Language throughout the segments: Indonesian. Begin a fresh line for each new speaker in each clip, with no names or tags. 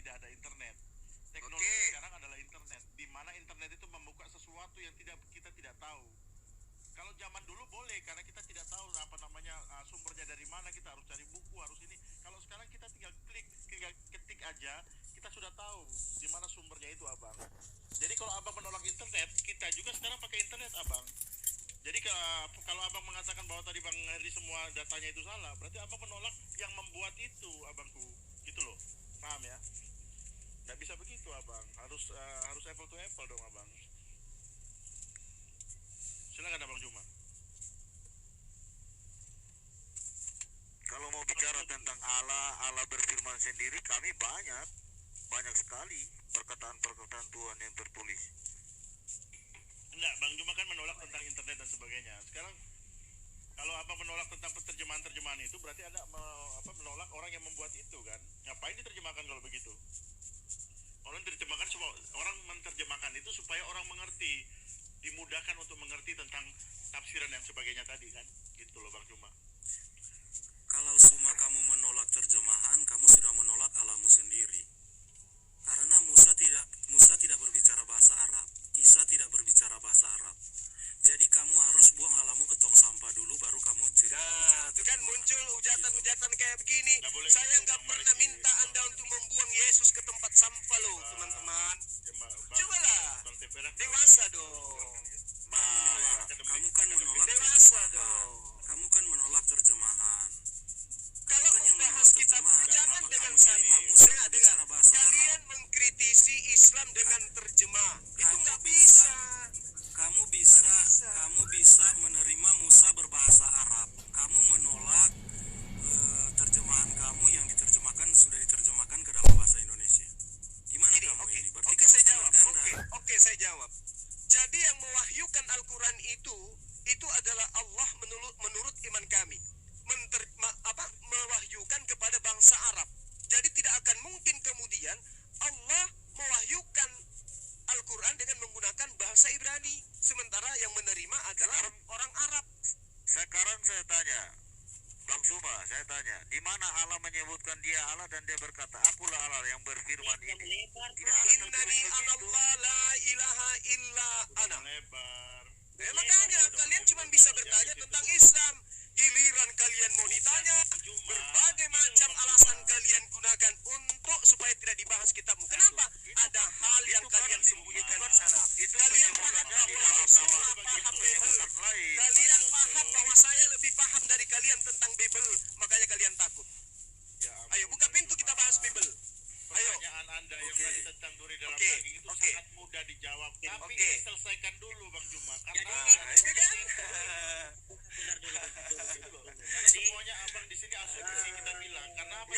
tidak ada internet. Teknologi sekarang adalah internet, di mana internet itu membuka sesuatu yang kita tidak tahu. Kalau zaman dulu boleh karena kita tidak tahu apa namanya sumbernya dari mana, kita harus cari buku, harus ini. Kalau sekarang kita tinggal klik, tinggal ketik aja, kita sudah tahu di mana sumbernya itu, Abang. Jadi kalau Abang menolak internet, kita juga sekarang pakai internet, Abang. Jadi kalau Abang mengatakan bahwa tadi Bang Heri semua datanya itu salah, berarti Abang menolak yang membuat itu, Abangku. Gitu loh. Paham ya? Nggak bisa begitu, Abang. Harus apple to apple dong, Abang. Silakan Abang Juma.
Kalau mau bicara tentang Allah berfirman sendiri, kami banyak sekali perkataan-perkataan Tuhan yang tertulis.
Enggak, Bang Juma kan menolak tentang internet dan sebagainya. Sekarang kalau Abang menolak tentang terjemahan itu, berarti Anda menolak orang yang membuat itu kan? Ngapain diterjemahkan kalau begitu? Orang diterjemahkan, orang menerjemahkan itu supaya orang mengerti, dimudahkan untuk mengerti tentang tafsiran dan sebagainya tadi kan? Gitu loh Bang Juma.
Kalau cuma kamu menolak terjemahan, kamu sudah menolak Allahmu sendiri. Karena Musa tidak berbicara bahasa Arab, Isa tidak berbicara bahasa Arab. Jadi kamu harus buang Allahmu ke tong sampah dulu, baru kamu cerita.
Nah, itu kan muncul hujatan-hujatan kayak begini. Saya nggak pernah minta Anda untuk membuang Yesus ke tempat sampah loh, teman-teman. Cobalah, dewasa dong.
Kamu kan menolak
Dewasa dong.
Kamu kan menolak terjemahan.
Kalau
kan yang
membahas
membuat
kitab
terjemahan,
jangan
kenapa
dengan
kamu
saya.
terima Musa
Dengar.
berbicara bahasa
Kalian
Arab?
mengkritisi Islam dengan terjemah. Itu
Kamu
nggak
bisa.
bisa.
Kamu bisa menerima Musa berbahasa Arab. Kamu menolak terjemahan kamu yang sudah diterjemahkan ke dalam bahasa Indonesia. Gimana
Gini,
kamu ini? Berarti
Oke,
kamu
saya
setengah
jawab.
ganda.
Oke, saya jawab. Jadi yang mewahyukan Al-Quran itu adalah Allah menurut iman kami. Mewahyukan kepada bangsa Arab. Jadi tidak akan mungkin kemudian Allah mewahyukan Al-Quran dengan menggunakan bahasa Ibrani, sementara yang menerima adalah orang Arab.
Sekarang saya tanya, Bang Suma, saya tanya, di mana Allah menyebutkan dia Allah dan dia berkata, akulah Allah yang berfirman ini. Tidak ada
Innani
tertulis begitu.
anallah la ilaha illa ana.
Lebar.
Makanya kalian cuma bisa bertanya tentang Islam. Giliran kalian mau ditanya, berbagai macam alasan kalian gunakan untuk supaya tidak dibahas kitabmu. Kenapa? Ada hal yang kalian sembunyikan di sana. Kalian paham bahwa semua paham Bible. Kalian paham bahwa saya lebih paham dari kalian tentang Bible. Makanya kalian takut. Ayo buka pintu, kita bahas Bible. Ayo.
Pertanyaan Anda yang tadi tentang duri dalam
Oke.
daging itu sangat mudah dijawab. Tapi
Oke.
selesaikan dulu Bang Juma. Karena
Itu kan?
semuanya Abang di sini asumsi kita bilang. Karena apa?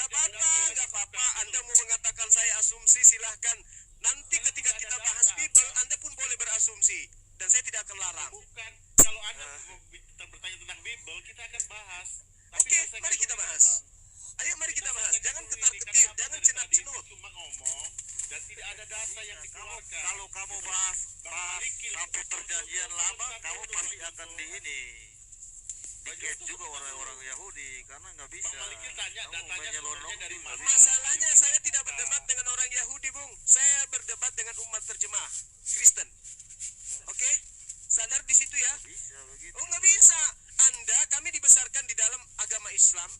Gak apa-apa. Anda mau mengatakan saya asumsi, silahkan. Nanti ketika kita bahas Bible, Anda pun boleh berasumsi. Dan saya tidak akan larang.
Bukan. Kalau Anda bertanya tentang Bible, kita akan bahas.
Oke, mari kita bahas. Ayo mari kita bahas. Jangan ketar-ketir, jangan cenat-cenut.
Cuma ngomong dan tidak ada data yang dikeluarkan.
Kalau kamu bahas sampai perjanjian lama, kamu pasti akan diket juga orang-orang Yahudi, karena nggak bisa.
Bang Malikil tanya
Kamu
datanya
menyelonong
sumbernya dari
tuh,
mana?
nggak bisa.
Masalahnya saya tidak berdebat dengan orang Yahudi, Bung. Saya berdebat dengan umat terjemah Kristen. Oke? Sadar di situ ya?
Bisa begitu.
Oh, nggak bisa. Kami dibesarkan di dalam agama Islam.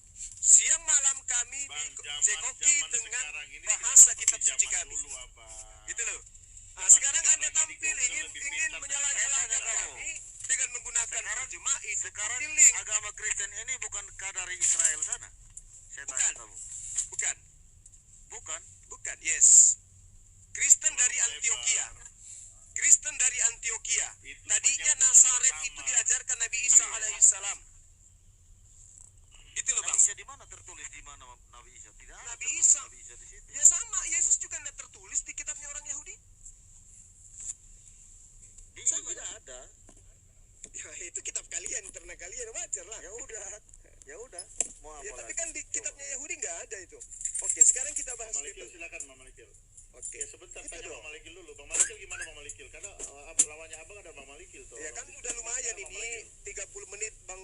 Siang malam kami dicekoki dengan bahasa kitab suci kami. Gitu loh. Nah, sekarang Anda tampil ingin menyalah-nyalahkan kami dengan menggunakan terjemah itu.
Sekarang agama Kristen ini bukan dari Israel sana. Saya tanya
Bukan.
kamu.
Bukan.
Bukan.
Yes. Kristen dari Antioquia. Kristen dari Antioquia. Tadinya Nazaret itu diajarkan Nabi Isa alaihissalam. Gitu loh, Bang.
Nabi Isa di mana tertulis di mana Nabi Isa? Tidak ada
Nabi
tertulis
Isa.
Nabi Isa di situ.
Ya sama, Yesus juga tidak tertulis di kitabnya orang Yahudi.
Tidak ada.
Ya itu kitab kalian, ternak kalian, wajar lah.
Ya udah. Mau apa
Ya tapi
lagi?
kan di kitabnya Yahudi nggak ada itu. Oke, sekarang kita bahas
Bang Malikil,
itu.
silakan Bang Malikil.
Oke.
Ya sebentar
Itu
tanya
dong.
Bang Malikil dulu. Bang Malikil gimana Bang Malikil? Karena lawannya Abang ada Bang Malikil tuh.
Ya kan udah lumayan ini 30 menit Bang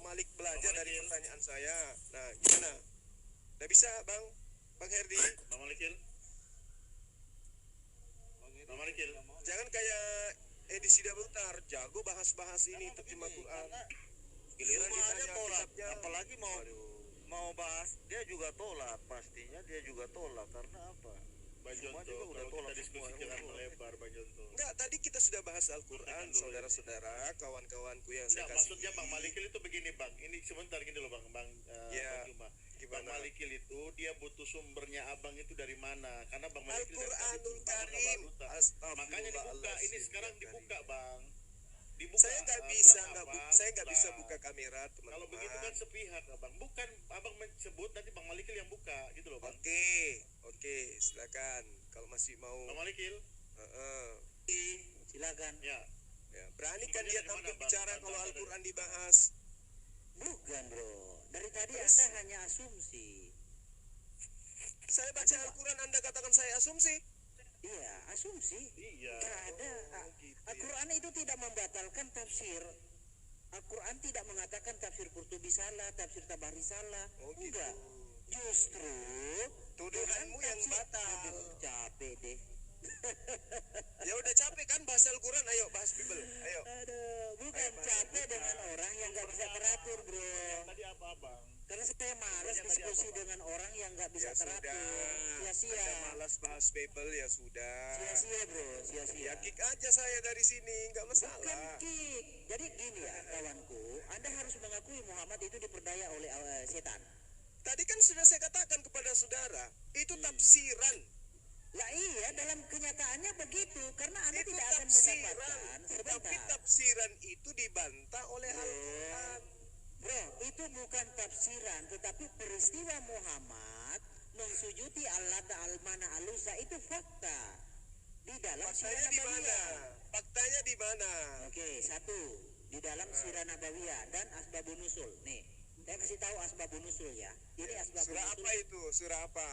Malik belajar
Bang
dari
Malikil.
pertanyaan saya. Nah, gimana? Udah bisa, Bang Herdi?
Bang Malikil. Bang Malikil.
Jangan kayak edisi double tar, jago bahas-bahas ini terjemah Quran. Giliran
Semuanya
ditanya
tolak,
kitabnya,
apalagi mau bahas dia juga tolak, pastinya dia juga tolak karena apa?
Bang
Semua
Jonto,
juga udah
kalau
tolak
kita diskusi
semua.
jangan melebar Bang Jonto.
Enggak, tadi kita sudah bahas Al-Quran, saudara-saudara, kawan-kawanku yang saya
Enggak,
kasih.
maksudnya Bang Malikil itu begini Bang, ini sebentar gini loh Bang
Ya,
Bang Juma. Bang
gimana?
Malikil itu dia butuh sumbernya abang itu dari mana? Karena Bang Malikil dari tadi
Al-Quranul
Bang
Karim.
Baruta. Makanya dibuka, ini sekarang dibuka Bang. Dibuka.
Saya nggak
Surat
bisa,
apa?
saya nggak bisa
Nah,
buka kamera, teman-teman.
Kalau begitu kan sepihak Abang. Bukan Abang sebut nanti Bang Malikil yang buka gitu loh Bang.
Oke, silakan. Kalau masih mau,
Bang Malikil,
Silakan.
ya.
ya, berani kan
Sumbernya
dia
dari
tampil
mana, Bang?
bicara
Bang,
kalau
Bang,
Al-Quran dibahas.
Bukan bro, dari tadi
Terus?
Anda hanya asumsi.
Saya baca Al-Quran, Anda katakan saya asumsi.
Iya, asumsi.
Iya.
Gak ada.
gitu ya.
Al-Quran itu tidak membatalkan tafsir. Al-Quran tidak mengatakan tafsir Qurtubi salah, tafsir Tabari salah.
Oh, gitu.
Enggak. Justru
Tuduhanmu yang
tafsir-
batal.
Aduh, capek deh.
Ya udah capek kan bahas Al-Quran, ayo bahas Bible. Ayo.
Aduh, bukan capek dengan orang yang nggak bisa teratur bro.
Tadi apa Abang?
Karena saya malas
Tadi
diskusi
apa, Bang?
dengan orang yang nggak bisa
Ya
teratur.
sudah.
Sia-sia.
Anda malas bahas Bible, ya sudah.
Sia-sia bro, sia-sia.
Ya kick aja saya dari sini, nggak
Bukan
masalah.
kick. Jadi gini ya kawanku, Anda harus mengakui Muhammad itu diperdaya oleh setan.
Tadi kan sudah saya katakan kepada saudara, itu tafsiran.
Lah iya, dalam kenyataannya begitu. Karena Anda
Itu
tidak akan
tafsiran.
mendapatkan
Tapi
sebentar.
tafsiran itu dibantah oleh Al-Quran.
Bro, itu bukan tafsiran, tetapi peristiwa Muhammad mensujuti Allata al-Mana al-Uzza itu fakta di dalam
Faktanya
Sirah
di mana?
Nabawiyah.
Faktanya di mana?
Oke, satu di dalam Sirah Nabawiyah dan Asbabun Nusul. Nih, saya kasih tahu Asbabun Nusul ya. Ini Asbabun
Surah
Nusul.
apa itu? Surah apa?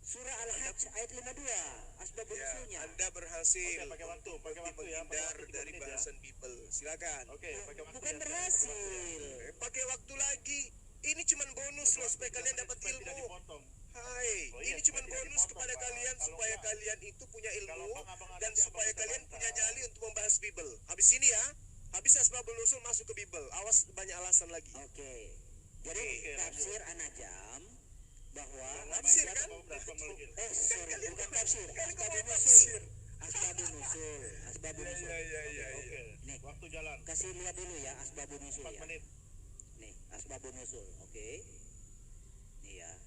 Surah Al-Hajj ayat 52. Asbabun
Ya,
Nusulnya.
Anda berhasil
Oke, pakai waktu ya, pakai
menghindar
waktu 3
dari
menit ya.
bahasan Bible. Silakan.
Oke, pakai waktu.
Bukan
ya,
berhasil.
Pakai waktu lagi. Ini cuman bonus loh supaya kalian dapat
Supaya tidak
ilmu.
dipotong.
Hai,
Oh iya,
ini cuman
supaya tidak
bonus
dipotong,
kepada
Pak.
kalian
Kalau
supaya
enggak,
kalian itu punya
kalau
ilmu
abang ada
dan
nanti
supaya
abang bisa
kalian
bantah.
punya nyali untuk membahas Bible. Habis ini ya, habis Asbabul Nusul masuk ke Bible. Awas banyak alasan lagi.
Oke. Jadi
Oke,
tafsir Anajam bahwa
Tafsir
Anajam-
kan?
sorry, bukan tafsir.
Kalian kok
Asbabun
mau
Nusul.
tafsir?
Asbabun Nusul. Asbabun Nusul.
Ya.
Oke,
Nih.
waktu jalan.
Kasih lihat dulu ya Asbabun Nusul
4
ya.
menit.
Nih, Asbabun Nusul. Oke. Nih ya.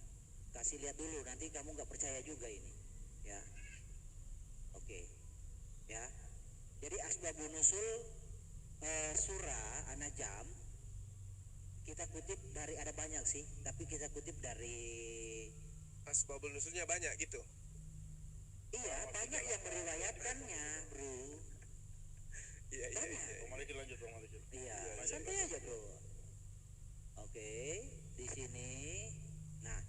Kasih lihat dulu nanti kamu nggak percaya juga ini. Ya. Oke. Ya. Jadi Asbabun Nusul surah An-Najm kita kutip dari, ada banyak sih, tapi kita kutip dari
Asbabul Nusulnya banyak gitu.
iya banyak yang meriwayatkannya bro.
Iya.
Bang Malikil lanjut, Bang Malikil.
Iya,
Lanjut,
santai
lanjut.
aja bro. Oke, di sini, nah,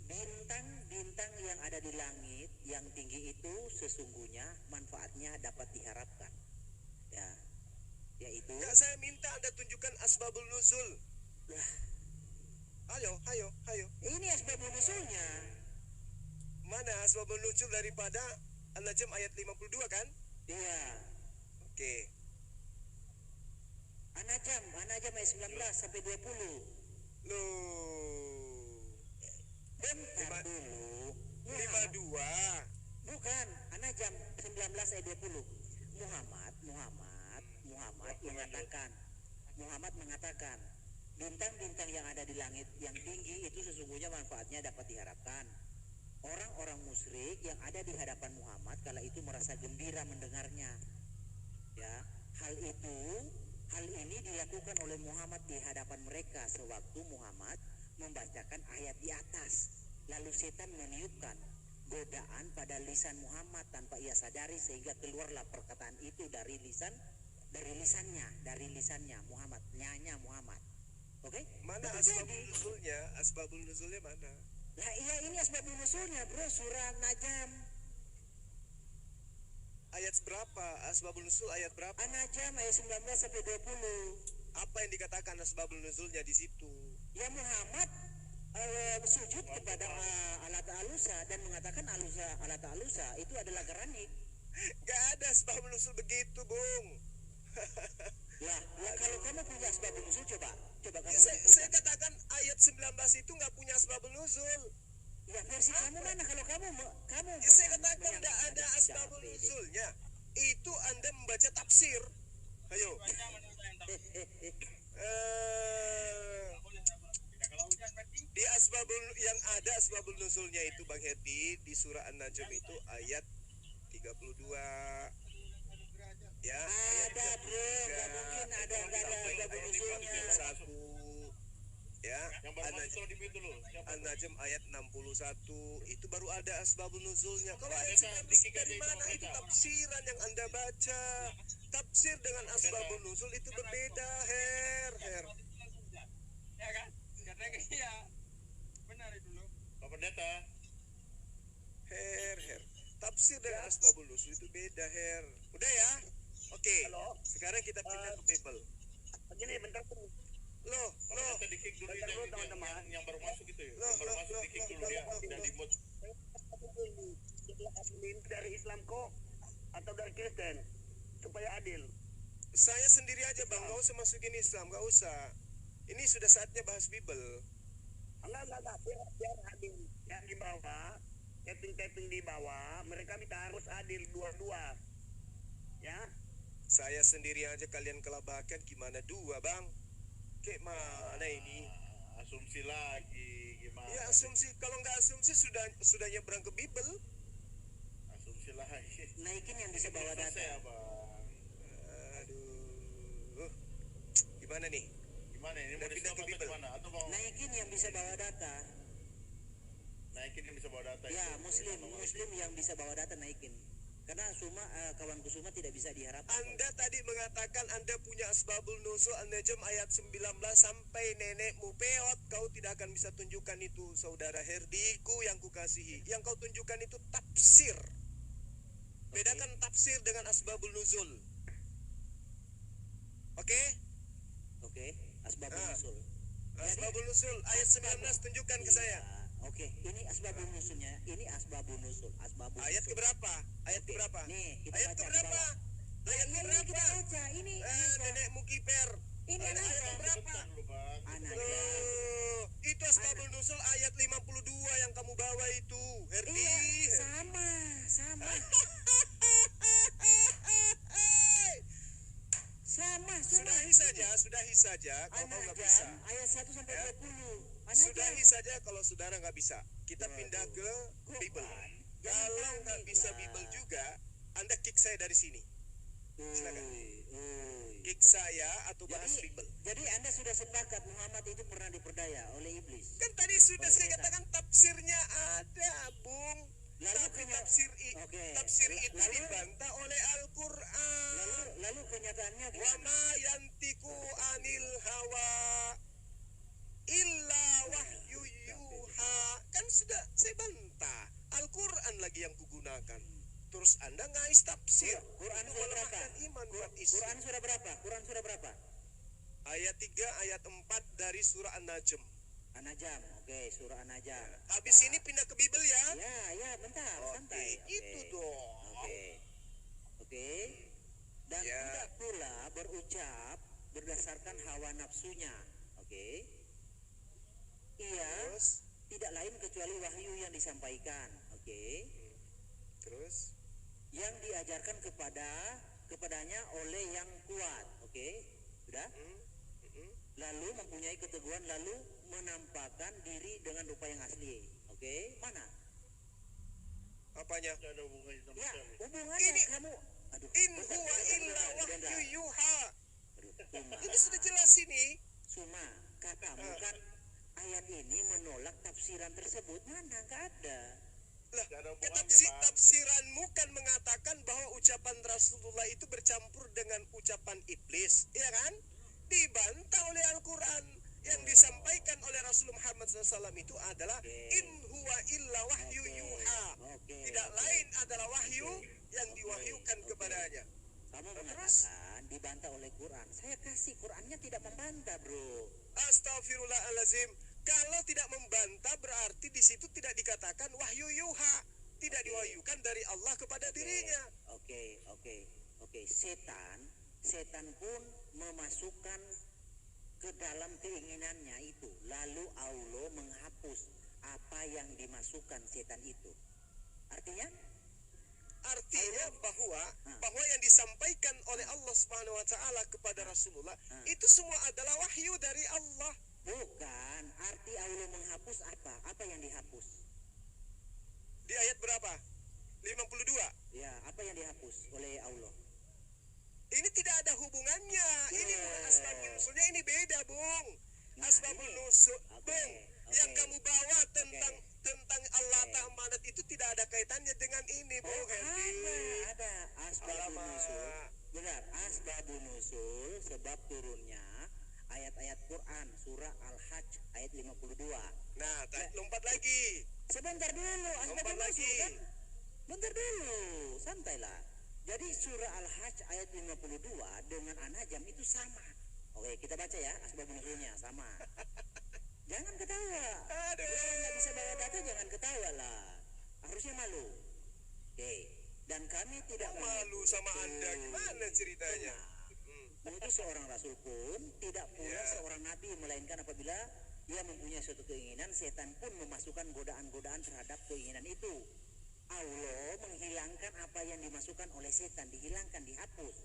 bintang-bintang yang ada di langit yang tinggi itu sesungguhnya manfaatnya dapat diharapkan, ya, yaitu.
Enggak, saya minta Anda tunjukkan Asbabul Nuzul.
Lah,
Ayo.
ini asbabun nusulnya.
Mana Asbabul Nuzul daripada An-Najm ayat 52 kan?
Iya,
Oke.
An-Najm ayat 19 sampai 20.
Loh.
Bentar dulu.
52.
Bukan, An-Najm 19 ayat 20. Muhammad mengatakan, bintang-bintang yang ada di langit yang tinggi itu sesungguhnya manfaatnya dapat diharapkan. Orang-orang musyrik yang ada di hadapan Muhammad kala itu merasa gembira mendengarnya. Ya, hal ini dilakukan oleh Muhammad di hadapan mereka sewaktu Muhammad membacakan ayat di atas. Lalu setan meniupkan godaan pada lisan Muhammad tanpa ia sadari sehingga keluarlah perkataan itu dari lisannya Muhammad, nyanya Muhammad. Oke?
Mana
Itu
Asbabul
jadi.
Nuzulnya? Asbabul Nuzulnya mana?
Nah iya, ini asbabun nusulnya bro, surah Najm.
Ayat berapa? Asbabul Nuzul ayat berapa?
An-Najm ayat 19 sampai 20.
Apa yang dikatakan Asbabul Nuzulnya di situ?
Ya Muhammad
sujud kepada alat alusa dan mengatakan alat alusa itu adalah garanik.
Gak ada asbabun nuzul begitu, Bung.
Lah, kalau kamu punya asbabun nuzul coba kamu.
Ya, saya katakan ayat 19 itu nggak punya asbabun nuzul.
Ya, versi kamu mana kalau kamu
Ya, saya katakan tidak ada asbabun nuzulnya. Itu Anda membaca tafsir. Ayo. Di asbabul yang ada asbabul nuzulnya itu Bang Herdi di surah An-Najm itu ayat 32. Ya,
ada bro, nggak mungkin ada asbabun nuzulnya.
1 ya,
Yang baru masuk kalau di itu loh. Siapa?
An-Najm ayat 61 itu baru ada asbabun nuzulnya. Kalau ayat
Ada,
19
dikit
dari
aja
mana
itu
itu
baca.
tafsiran yang Anda baca. Tafsir dengan asbabun nuzul itu berbeda, Her.
Ya kan? Katanya iya. Benar itu loh.
Pak Pendeta.
Her. Tafsir dengan asbabun nuzul itu beda, Her. Udah ya? Oke. Sekarang kita pindah ke Bible.
Begini bentar tuh.
Loh.
Pak Pendeta di kick dulu yang baru masuk itu ya. Yang baru masuk di kick dulu dia udah di mute.
Dari Islam kok atau dari Kristen supaya adil.
Saya sendiri aja, Bang. Gak usah masukin Islam, gak usah. Ini sudah saatnya bahas Bible.
Enggak, biar adil. Yang di bawah, tapping di bawah, mereka minta harus adil dua-dua. Ya,
Saya sendiri aja kalian kelabakan, gimana dua, Bang? Kayak mana ini?
Asumsi lagi gimana?
Ya asumsi, kalau nggak asumsi sudah nyebrang ke Bible.
Asumsi lagi.
naikin yang bisa bawa data.
Selesai, Abang.
Aduh. Gimana nih?
Gimana ini
Udah
mau
pindah
di-stop
ke
atau
Bible.
gimana? Atau mau
Naikin yang bisa bawa data.
naikin yang bisa bawa data
Ya,
itu?
muslim yang bisa bawa data naikin. Karena kawanku semua tidak bisa diharapkan.
Anda tadi mengatakan Anda punya asbabul nuzul An-Najm ayat 19 sampai nenekmu peot. Kau tidak akan bisa tunjukkan itu, saudara Herdiku yang kukasihi. Yang kau tunjukkan itu tafsir. Bedakan tafsir dengan asbabul nuzul. Oke?
Oke, asbabun
Ah.
nuzul.
Asbabul nuzul ayat 19 tunjukkan ke saya.
Oke, ini asbabun nuzulnya. Ini asbabun nuzul.
Ayat keberapa? Ayat
Oke,
keberapa?
nih, kita
Ayat
baca di
keberapa?
bawah.
Ayat
Ini
keberapa?
kita baca. Ini
Nenekmu kiper.
Ini
Ayat
An-Najm.
keberapa?
Bentar dulu, Bang.
An-Najm.
Itu asbabul nuzul ayat 52 yang kamu bawa itu, Herdi.
Iya, sama.
Sudahi saja kalau kau nggak bisa.
An-Najm ayat 1 sampai
Ya.
20.
Sudahi saja kalau saudara nggak bisa. Kita pindah ke Bible. Kalau nggak bisa Bible juga, Anda kick saya dari sini. Silakan. Kick saya atau bahas Bible.
Jadi Anda sudah sepakat Muhammad itu pernah diperdaya oleh iblis.
Kan tadi sudah saya katakan tafsirnya ada, Bung.
Lalu
Tapi tafsir itu
Lalu-
dibantah oleh Al-Quran.
Lalu kenyataannya
Wa
gimana?
ma yantiku anil hawa illa wahyu yuha. Kan sudah saya bantah. Al-Quran lagi yang kugunakan. Terus Anda ngais tafsir.
Quran
Itu
surah berapa?
melemahkan iman buat Islam.
Quran surah berapa?
Ayat 3, ayat 4 dari surah An-Najm.
An-Najm. Oke, surah An-Najm.
Habis ini pindah ke Bible ya.
Ya, bentar, santai. Oke.
Itu dong.
Oke. Dan
Ya.
tidak pula berucap berdasarkan hawa nafsunya. Oke. Ia
Terus,
tidak lain kecuali wahyu yang disampaikan. Oke.
terus.
Yang diajarkan kepadanya oleh yang kuat. Oke. Sudah? Lalu mempunyai keteguhan, lalu menampakkan diri dengan rupa yang asli. Oke, mana?
Apanya?
Nggak ada hubungannya sama
Ya,
sekali.
hubungannya
Ini-
kamu. Aduh.
In
bentar,
huwa
bentar,
illa
bentar.
wahyu yuha.
Aduh, Suma.
Ini sudah jelas ini.
Suma, katamu kan ayat ini menolak tafsiran tersebut. Mana? Nggak ada.
Lah,
Nggak ada
ya
hubungannya, Bang.
tafsiranmu kan mengatakan bahwa ucapan Rasulullah itu bercampur dengan ucapan iblis, ya kan? Dibantah oleh Al-Quran. Yang disampaikan oleh Rasulullah Muhammad SAW itu adalah in huwa illa wahyu yuha.
Oke.
Tidak lain adalah wahyu yang diwahyukan kepadanya.
Kamu
Terus?
mengatakan dibantah oleh Quran. Saya kasih Qurannya tidak membantah, bro.
Astaghfirullahalazim. Kalau tidak membantah berarti di situ tidak dikatakan wahyu yuha, tidak diwahyukan dari Allah kepada dirinya.
Oke. Setan pun memasukkan ke dalam keinginannya itu. Lalu Allah menghapus apa yang dimasukkan setan itu. Artinya bahwa yang disampaikan oleh Allah Subhanahu wa taala kepada Rasulullah itu semua adalah wahyu dari Allah. Bukan, arti Allah menghapus apa? Apa yang dihapus?
Di ayat berapa? 52.
Ya, apa yang dihapus oleh Allah?
Ini tidak ada hubungannya. Ini bukan asbabun nusulnya, ini beda, Bung. Asbabun nusul, Bung. Yang kamu bawa tentang Allah amanat itu tidak ada kaitannya dengan ini, Bung.
Ada asbabun nusul. Benar, asbabun nusul sebab turunnya ayat-ayat Quran surah Al-Hajj ayat 52.
Nah, lompat lagi.
Sebentar dulu, asbabun nusul kan? Bentar dulu, santailah. Jadi surah Al-Hajj ayat 52 dengan An-Najm itu sama. Oke, kita baca ya, asbabun nusulnya sama. Jangan ketawa.
Aduh.
Kalau nggak bisa bawa data jangan ketawa lah. Harusnya malu. Oke. Dan kami tidak
Malu sama Anda, gimana ceritanya?
Mengutus seorang rasul pun tidak pula seorang nabi, melainkan apabila ia mempunyai suatu keinginan, setan pun memasukkan godaan-godaan terhadap keinginan itu. Allah menghilangkan apa yang dimasukkan oleh setan, dihilangkan, dihapus.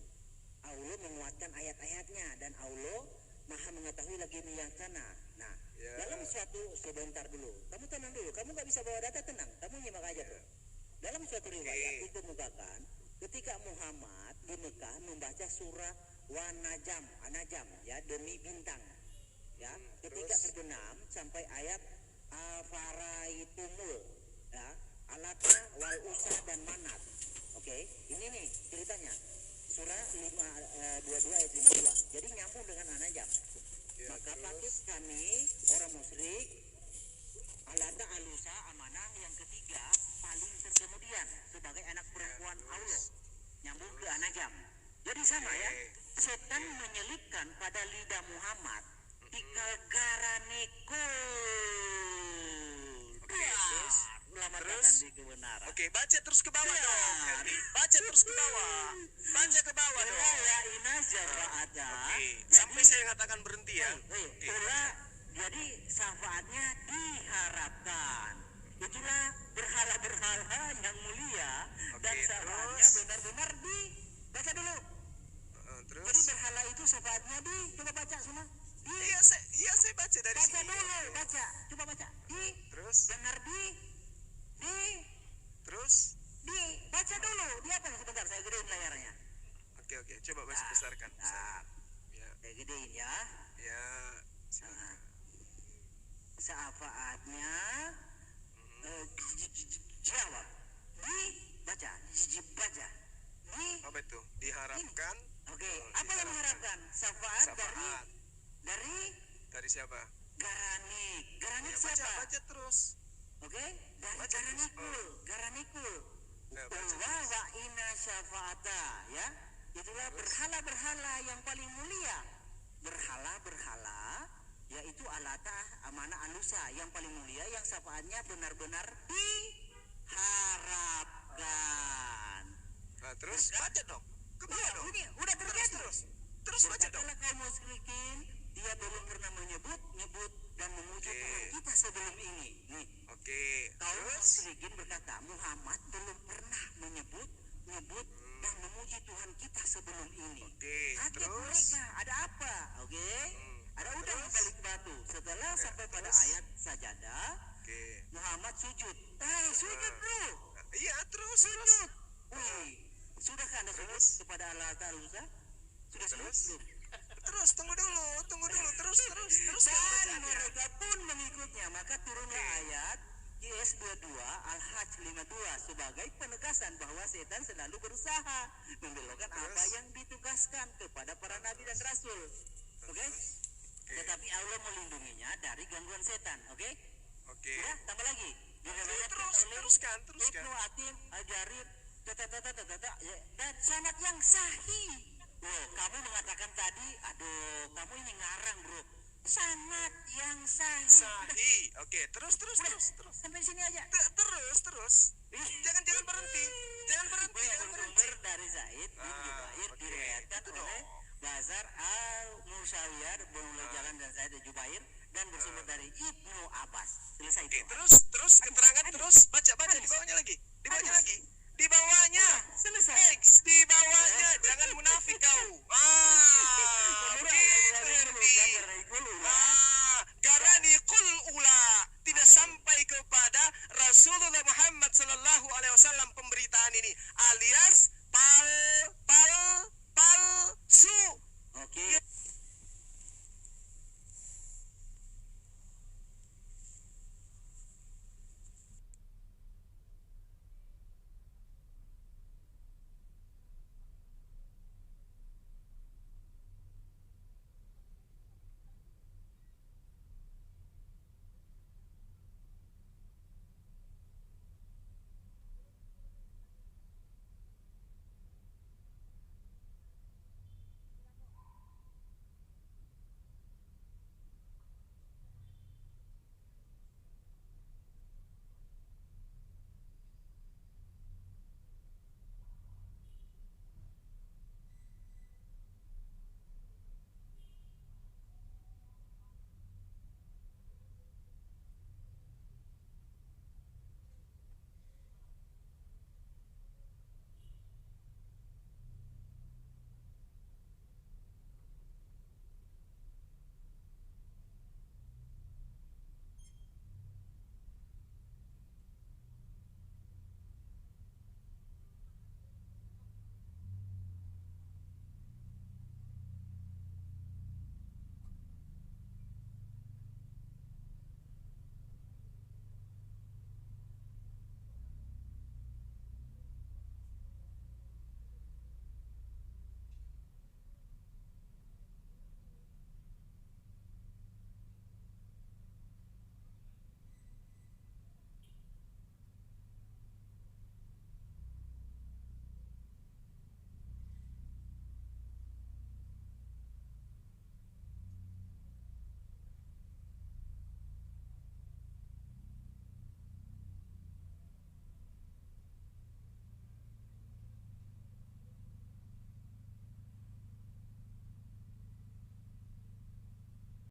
Allah menguatkan ayat-ayatnya dan Allah Maha mengetahui lagi bijaksana. Nah, dalam suatu sebentar dulu, kamu tenang dulu, kamu nggak bisa bawa data, tenang, kamu nyimak aja tuh. Dalam suatu riwayat dikemukakan ketika Muhammad di Mekah membaca surah An-Najm ya, demi bintang ya, ketika terbenam sampai ayat Faraitumul ya, Alata wal Usa dan Manat. Oke, ini nih ceritanya surah 22 ayat 52. Jadi nyambung dengan An-Najm. Maka pakis kami orang musyrik Alata Alusa amanah yang ketiga paling terkemudian sebagai anak perempuan Allah, nyambung ke An-Najm. Jadi sama ya, setan menyelipkan pada lidah Muhammad tikal garanekul.
Terus
Melamatkan di kebenaran.
Oke, baca terus ke bawah dong. Baca terus ke bawah. Baca ke bawah dong.
Ya inazar ada.
Sampai saya katakan berhenti ya.
Jadi syafaatnya diharapkan. Itulah berhala-berhala yang mulia dan syafaatnya benar-benar baca dulu.
Terus?
Jadi berhala itu syafaatnya coba baca semua.
Iya saya baca dari
Baca
sini.
dulu, baca. Coba baca.
Terus?
Benar
Terus?
baca dulu. Dia apa? Sebentar saya gedein layarnya.
Oke, coba baca besarkan.
Nah,
Ya.
saya gedein ya.
Ya, silakan.
Syafaatnya jawab. Baca. Baca.
Apa itu? Diharapkan.
Oke, apa yang diharapkan? Syafaat dari
siapa?
Garanik siapa?
Baca terus.
Oke, dari
Baca terus.
Garanikul.
Nah, baca
Wa inna syafaata ya. Itulah berhala-berhala yang paling mulia. Berhala-berhala yaitu alata amanah alusa yang paling mulia yang syafaatnya benar-benar diharapkan.
Nah, terus baca dong. Ke bawah dong.
Ini udah terjadi.
Terus baca dong.
Berkatalah kaum musyrikin, dia belum pernah menyebut dan memuji Tuhan kita sebelum ini. Nih,
Oke.
kaum
Terus?
musyrikin berkata, Muhammad belum pernah menyebut dan memuji Tuhan kita sebelum ini.
Oke.
Kaget
Terus?
mereka, ada apa? Oke. Ada udang di balik batu. Setelah sampai pada
terus?
ayat sajadah,
Oke.
Muhammad sujud. Sujud bro.
Iya, terus.
Sujud. Wih, sudahkah Anda sujud kepada Allah Ta'ala? Sudah sujud
Terus?
belum?
Terus tunggu dulu. Terus.
Dan mereka pun mengikutnya. Maka turunlah ayat YS 22 Al-Hajj 52 sebagai penegasan bahwa setan selalu berusaha membelokkan apa yang ditugaskan kepada para nabi dan rasul. Oke? Tetapi Allah melindunginya dari gangguan setan. Oke? Ya, tambah lagi.
Teruskan.
Ibnu Atim Al-Jarir dan sanad yang sahih. Bro, kamu mengatakan tadi, aduh, kamu ini ngarang bro. sanad yang sahih.
Sahih. Oke, terus.
Sampai sini aja.
Terus. Jangan berhenti. Jangan berhenti.
Bersumber dari Zaid bin Jubair
oke.
diriwayatkan
Itu
oleh
dong.
Bazar al-Mursawiyah bin Jalan dan Zaid bin Jubair dan bersumber dari Ibnu Abbas. Selesai
Oke,
itu.
terus keterangan terus baca di bawahnya lagi. Di bawahnya.
Selesai.
X di bawahnya. Jangan munafik kau.